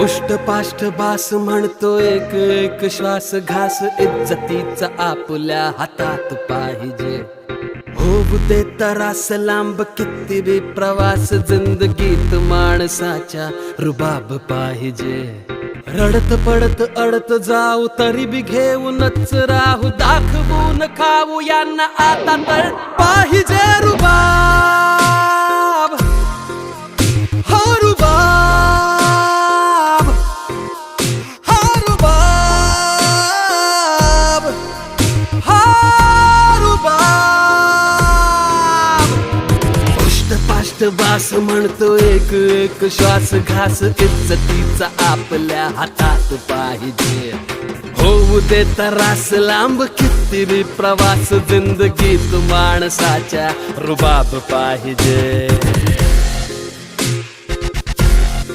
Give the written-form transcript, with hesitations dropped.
उष्ट पाष्ट बास म्हणतो एक एक श्वास घास इज्जतीचा आपल्या हातात पाहिजे. होऊ दे तरास लांब किती बी प्रवास जिंदगीत माणसाच्या रुबाब पाहिजे. रडत पडत अडत जाऊ तरी बी घेऊनच राहू दाखवून खाऊ यांना आता तर पाहिजे रुबाब. हा रुबाब, हा रुबाब, हा रुबाब. उष्ट बास म्हणतो एक एक श्वास घास इज्जतीचा आपल्या हातात पाहिजे. होऊ दे तरास लांब किती बी प्रवास जिंदगीत माणसाच्या रुबाब पाहिजे.